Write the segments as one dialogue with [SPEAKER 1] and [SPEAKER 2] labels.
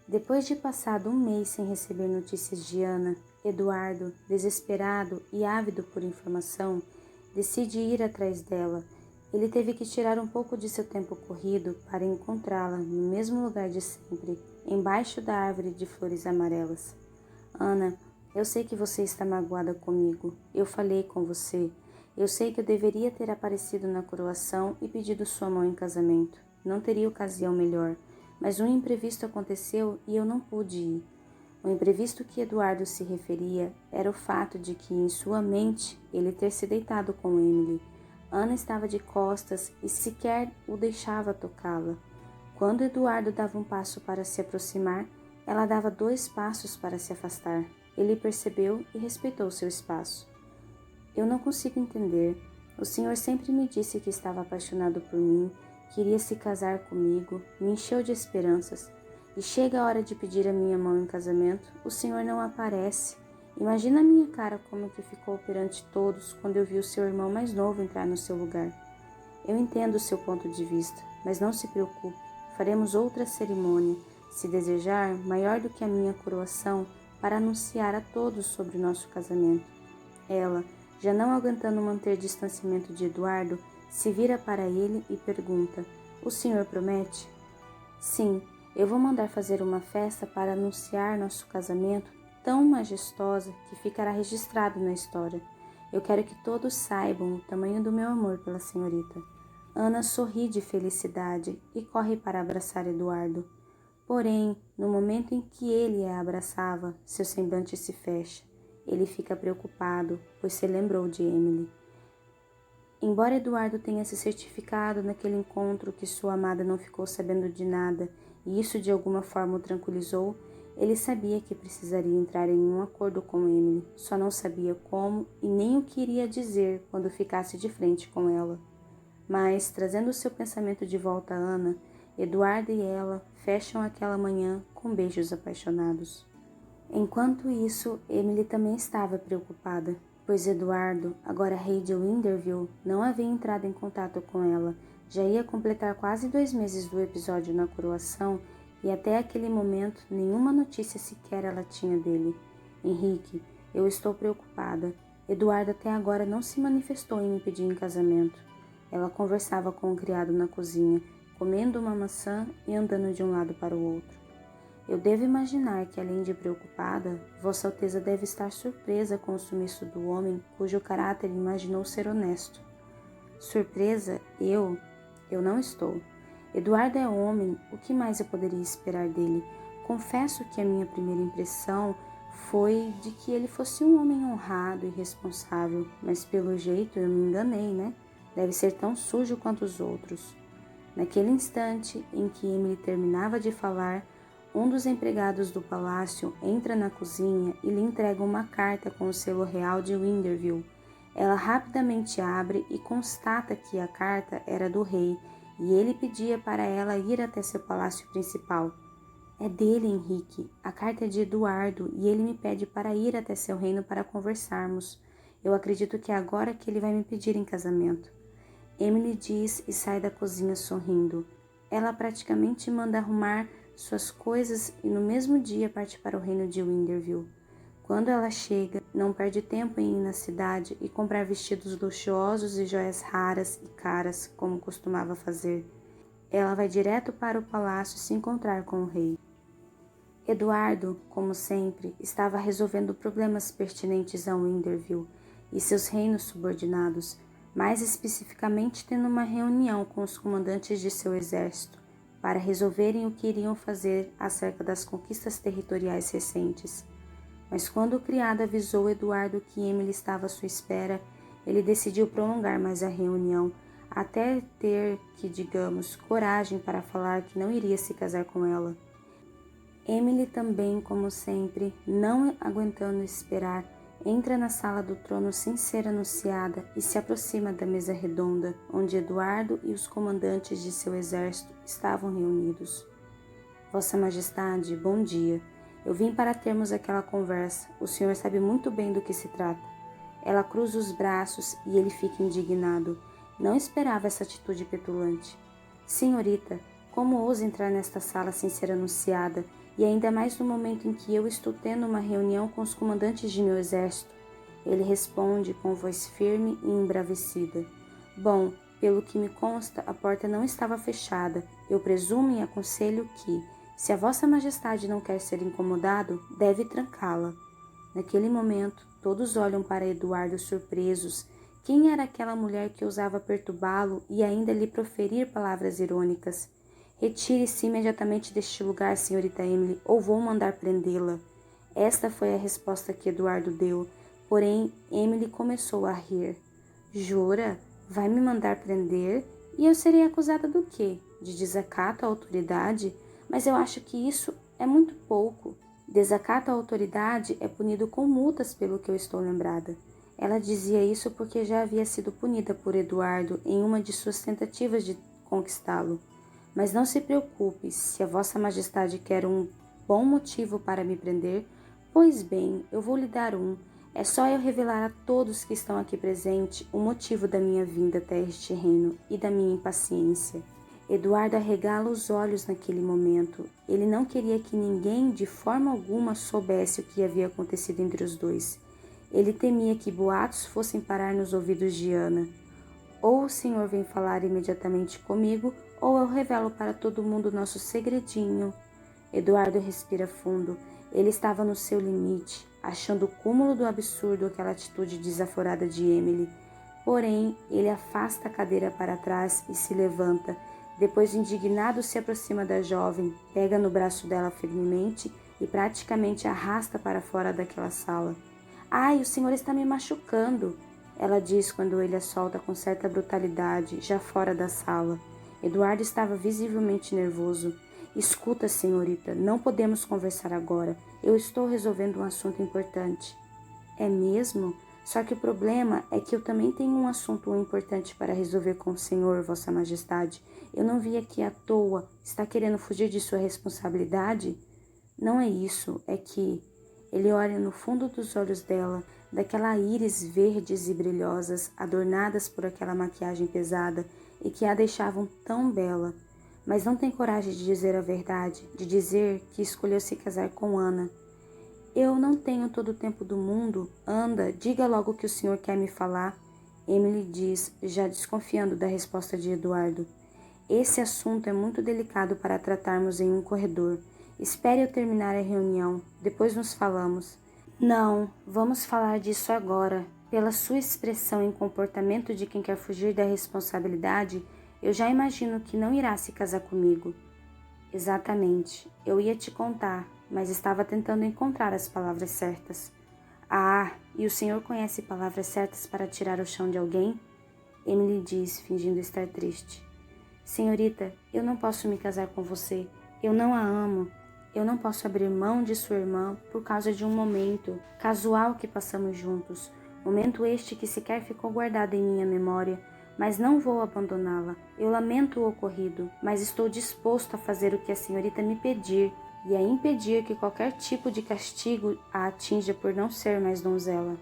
[SPEAKER 1] Depois de passado um mês sem receber notícias de Ana, Eduardo, desesperado e ávido por informação, decide ir atrás dela. Ele teve que tirar um pouco de seu tempo corrido para encontrá-la no mesmo lugar de sempre, embaixo da árvore de flores amarelas. Ana, eu sei que você está magoada comigo. Eu falei com você. Eu sei que eu deveria ter aparecido na coroação e pedido sua mão em casamento. Não teria ocasião melhor, mas um imprevisto aconteceu e eu não pude ir. O imprevisto que Eduardo se referia era o fato de que, em sua mente, ele ter se deitado com Emily. Ana estava de costas e sequer o deixava tocá-la. Quando Eduardo dava um passo para se aproximar, ela dava 2 passos para se afastar. Ele percebeu e respeitou seu espaço. Eu não consigo entender. O senhor sempre me disse que estava apaixonado por mim, queria se casar comigo, me encheu de esperanças. E chega a hora de pedir a minha mão em casamento, o senhor não aparece. Imagina a minha cara como que ficou perante todos quando eu vi o seu irmão mais novo entrar no seu lugar. Eu entendo o seu ponto de vista, mas não se preocupe, faremos outra cerimônia, se desejar, maior do que a minha coroação, para anunciar a todos sobre o nosso casamento. Ela, já não aguentando manter distanciamento de Eduardo, se vira para ele e pergunta: o senhor promete? Sim, eu vou mandar fazer uma festa para anunciar nosso casamento tão majestosa que ficará registrado na história. Eu quero que todos saibam o tamanho do meu amor pela senhorita. Ana sorri de felicidade e corre para abraçar Eduardo. Porém, no momento em que ele a abraçava, seu semblante se fecha. Ele fica preocupado, pois se lembrou de Emily. Embora Eduardo tenha se certificado naquele encontro que sua amada não ficou sabendo de nada, e isso de alguma forma o tranquilizou, ele sabia que precisaria entrar em um acordo com Emily, só não sabia como e nem o que iria dizer quando ficasse de frente com ela. Mas, trazendo seu pensamento de volta a Ana, Eduardo e ela fecham aquela manhã com beijos apaixonados. Enquanto isso, Emily também estava preocupada, pois Eduardo, agora rei de Winterville, não havia entrado em contato com ela. Já ia completar quase 2 meses do episódio na coroação e até aquele momento nenhuma notícia sequer ela tinha dele. Henrique, eu estou preocupada. Eduardo até agora não se manifestou em me pedir em casamento. Ela conversava com o criado na cozinha, comendo uma maçã e andando de um lado para o outro. Eu devo imaginar que, além de preocupada, Vossa Alteza deve estar surpresa com o sumiço do homem cujo caráter imaginou ser honesto. Surpresa? Eu não estou. Eduardo é homem, o que mais eu poderia esperar dele? Confesso que a minha primeira impressão foi de que ele fosse um homem honrado e responsável, mas pelo jeito eu me enganei, né? Deve ser tão sujo quanto os outros. Naquele instante em que Emily terminava de falar, um dos empregados do palácio entra na cozinha e lhe entrega uma carta com o selo real de Winterville. Ela rapidamente abre e constata que a carta era do rei e ele pedia para ela ir até seu palácio principal. É dele, Henrique. A carta é de Eduardo e ele me pede para ir até seu reino para conversarmos. Eu acredito que é agora que ele vai me pedir em casamento. Emily diz e sai da cozinha sorrindo. Ela praticamente manda arrumar suas coisas e no mesmo dia parte para o reino de Winterville. Quando ela chega, não perde tempo em ir na cidade e comprar vestidos luxuosos e joias raras e caras, como costumava fazer. Ela vai direto para o palácio se encontrar com o rei. Eduardo, como sempre, estava resolvendo problemas pertinentes a Winterville e seus reinos subordinados, mais especificamente tendo uma reunião com os comandantes de seu exército, para resolverem o que iriam fazer acerca das conquistas territoriais recentes. Mas quando o criado avisou Eduardo que Emily estava à sua espera, ele decidiu prolongar mais a reunião, até ter que, digamos, coragem para falar que não iria se casar com ela. Emily também, como sempre, não aguentando esperar, entra na sala do trono sem ser anunciada e se aproxima da mesa redonda, onde Eduardo e os comandantes de seu exército estavam reunidos. Vossa Majestade, bom dia. Eu vim para termos aquela conversa. O senhor sabe muito bem do que se trata. Ela cruza os braços e ele fica indignado. Não esperava essa atitude petulante. Senhorita, como ousa entrar nesta sala sem ser anunciada? e ainda mais no momento em que eu estou tendo uma reunião com os comandantes de meu exército. Ele responde com voz firme e embravecida. Bom, pelo que me consta, a porta não estava fechada. Eu presumo e aconselho que, se a vossa majestade não quer ser incomodado, deve trancá-la. Naquele momento, todos olham para Eduardo surpresos. Quem era aquela mulher que ousava perturbá-lo e ainda lhe proferir palavras irônicas? Retire-se imediatamente deste lugar, senhorita Emily, ou vou mandar prendê-la. Esta foi a resposta que Eduardo deu, porém Emily começou a rir. Jura? Vai me mandar prender? E eu serei acusada do quê? De desacato à autoridade? Mas eu acho que isso é muito pouco. Desacato à autoridade é punido com multas, pelo que eu estou lembrada. Ela dizia isso porque já havia sido punida por Eduardo em uma de suas tentativas de conquistá-lo. Mas não se preocupe, se a vossa majestade quer um bom motivo para me prender, pois bem, eu vou lhe dar um. É só eu revelar a todos que estão aqui presentes o motivo da minha vinda até este reino e da minha impaciência. Eduardo arregala os olhos naquele momento. Ele não queria que ninguém, de forma alguma, soubesse o que havia acontecido entre os dois. Ele temia que boatos fossem parar nos ouvidos de Ana. Ou o senhor vem falar imediatamente comigo, ou eu revelo para todo mundo nosso segredinho. Eduardo respira fundo. Ele estava no seu limite, achando o cúmulo do absurdo aquela atitude desaforada de Emily. Porém, ele afasta a cadeira para trás e se levanta. Depois, indignado, se aproxima da jovem, pega no braço dela firmemente e praticamente arrasta para fora daquela sala. Ai, o senhor está me machucando, ela diz quando ele a solta com certa brutalidade, já fora da sala. Eduardo estava visivelmente nervoso. Escuta, senhorita, não podemos conversar agora. Eu estou resolvendo um assunto importante. É mesmo? Só que o problema é que eu também tenho um assunto importante para resolver com o senhor, vossa majestade. Eu não vim aqui à toa. Está querendo fugir de sua responsabilidade? Não é isso, é que... Ele olha no fundo dos olhos dela, daquela íris verdes e brilhosas, adornadas por aquela maquiagem pesada e que a deixavam tão bela. Mas não tem coragem de dizer a verdade, de dizer que escolheu se casar com Ana. Eu não tenho todo o tempo do mundo. Anda, diga logo o que o senhor quer me falar. Emily diz, já desconfiando da resposta de Eduardo. Esse assunto é muito delicado para tratarmos em um corredor. Espere eu terminar a reunião, depois nos falamos. Não, vamos falar disso agora. Pela sua expressão e comportamento de quem quer fugir da responsabilidade, eu já imagino que não irá se casar comigo. Exatamente, eu ia te contar, mas estava tentando encontrar as palavras certas. Ah, e o senhor conhece palavras certas para tirar o chão de alguém? Emily diz, fingindo estar triste. Senhorita, eu não posso me casar com você. Eu não a amo. Eu não posso abrir mão de sua irmã por causa de um momento casual que passamos juntos. Momento este que sequer ficou guardado em minha memória, mas não vou abandoná-la. Eu lamento o ocorrido, mas estou disposto a fazer o que a senhorita me pedir e a impedir que qualquer tipo de castigo a atinja por não ser mais donzela.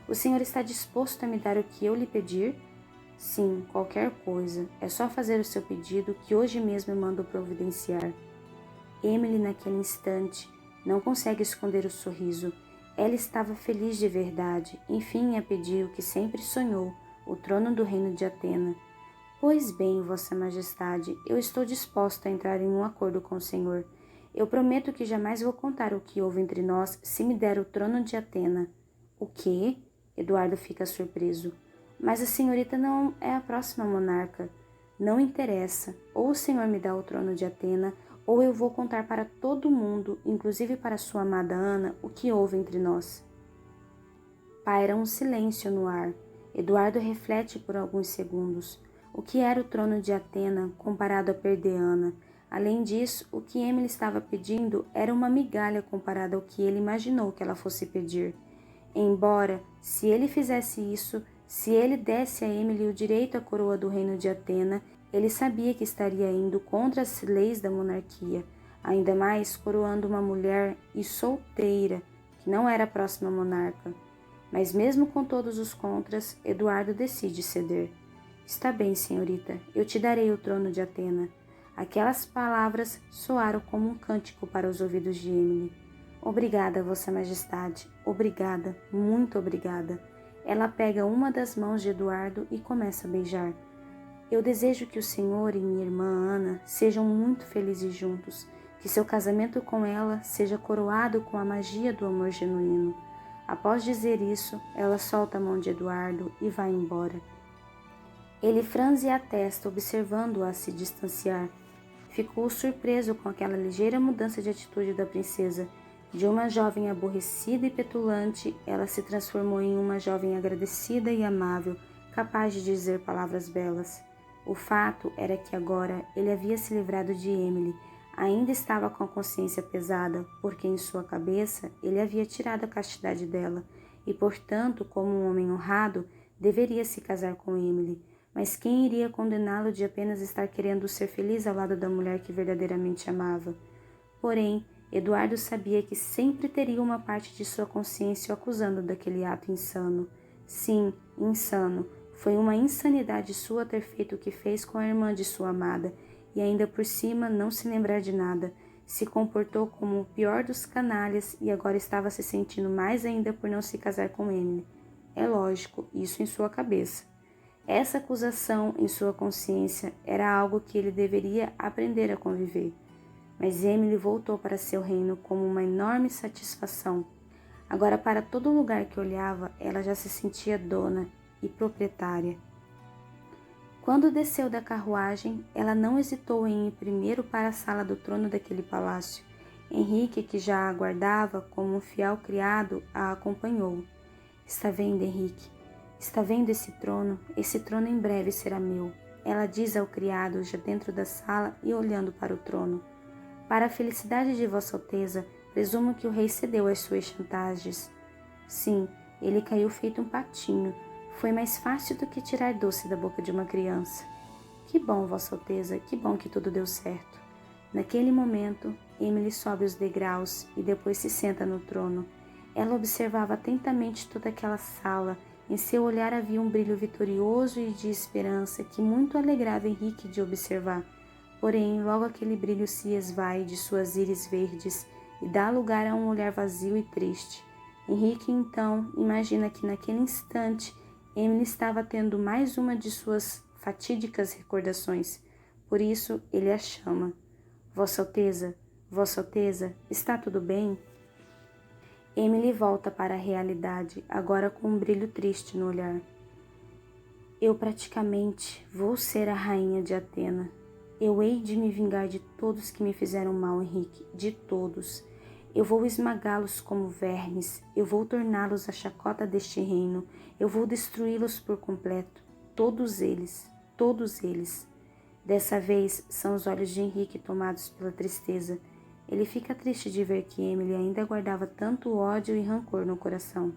[SPEAKER 1] O senhor está disposto a me dar o que eu lhe pedir? Sim, qualquer coisa. É só fazer o seu pedido que hoje mesmo eu mando providenciar. Emily, naquele instante, não consegue esconder o sorriso. Ela estava feliz de verdade. Enfim, a pedir o que sempre sonhou, o trono do reino de Atena. Pois bem, vossa majestade, eu estou disposto a entrar em um acordo com o senhor. Eu prometo que jamais vou contar o que houve entre nós se me der o trono de Atena. O quê? Eduardo fica surpreso. Mas a senhorita não é a próxima monarca. Não interessa. Ou o senhor me dá o trono de Atena, ou eu vou contar para todo mundo, inclusive para sua amada Ana, o que houve entre nós. Paira um silêncio no ar. Eduardo reflete por alguns segundos. O que era o trono de Atena comparado a perder Ana? Além disso, o que Emily estava pedindo era uma migalha comparado ao que ele imaginou que ela fosse pedir. Embora, se ele fizesse isso, se ele desse a Emily o direito à coroa do reino de Atena, ele sabia que estaria indo contra as leis da monarquia, ainda mais coroando uma mulher e solteira, que não era a próxima monarca. Mas mesmo com todos os contras, Eduardo decide ceder. Está bem, senhorita, eu te darei o trono de Atena. Aquelas palavras soaram como um cântico para os ouvidos de Emily. Obrigada, Vossa Majestade. Obrigada, muito obrigada. Ela pega uma das mãos de Eduardo e começa a beijar. Eu desejo que o senhor e minha irmã Ana sejam muito felizes juntos, que seu casamento com ela seja coroado com a magia do amor genuíno. Após dizer isso, ela solta a mão de Eduardo e vai embora. Ele franze a testa, observando-a se distanciar. Ficou surpreso com aquela ligeira mudança de atitude da princesa. De uma jovem aborrecida e petulante, ela se transformou em uma jovem agradecida e amável, capaz de dizer palavras belas. O fato era que agora ele havia se livrado de Emily. Ainda estava com a consciência pesada, porque em sua cabeça ele havia tirado a castidade dela, e portanto, como um homem honrado, deveria se casar com Emily. Mas quem iria condená-lo de apenas estar querendo ser feliz ao lado da mulher que verdadeiramente amava? Porém, Eduardo sabia que sempre teria uma parte de sua consciência o acusando daquele ato insano. Sim, insano. Foi uma insanidade sua ter feito o que fez com a irmã de sua amada, e ainda por cima não se lembrar de nada. Se comportou como o pior dos canalhas e agora estava se sentindo mais ainda por não se casar com Emily. É lógico, isso em sua cabeça. Essa acusação em sua consciência era algo que ele deveria aprender a conviver. Mas Emily voltou para seu reino como uma enorme satisfação. Agora, para todo lugar que olhava, ela já se sentia dona e proprietária. Quando desceu da carruagem, ela não hesitou em ir primeiro para a sala do trono daquele palácio. Henrique, que já a aguardava como um fiel criado, a acompanhou. Está vendo, Henrique? Está vendo esse trono? Esse trono em breve será meu. Ela diz ao criado, já dentro da sala e olhando para o trono. Para a felicidade de Vossa Alteza, presumo que o rei cedeu às suas chantagens. Sim, ele caiu feito um patinho. Foi mais fácil do que tirar doce da boca de uma criança. Que bom, Vossa Alteza, que bom que tudo deu certo. Naquele momento, Emily sobe os degraus e depois se senta no trono. Ela observava atentamente toda aquela sala. Em seu olhar havia um brilho vitorioso e de esperança que muito alegrava Henrique de observar. Porém, logo aquele brilho se esvai de suas íris verdes e dá lugar a um olhar vazio e triste. Henrique, então, imagina que naquele instante Emily estava tendo mais uma de suas fatídicas recordações. Por isso, ele a chama. Vossa Alteza, está tudo bem? Emily volta para a realidade, agora com um brilho triste no olhar. Eu praticamente vou ser a rainha de Atena. Eu hei de me vingar de todos que me fizeram mal, Henrique, de todos. Eu vou esmagá-los como vermes, eu vou torná-los a chacota deste reino, eu vou destruí-los por completo, todos eles, todos eles. Dessa vez são os olhos de Henrique tomados pela tristeza. Ele fica triste de ver que Emily ainda guardava tanto ódio e rancor no coração.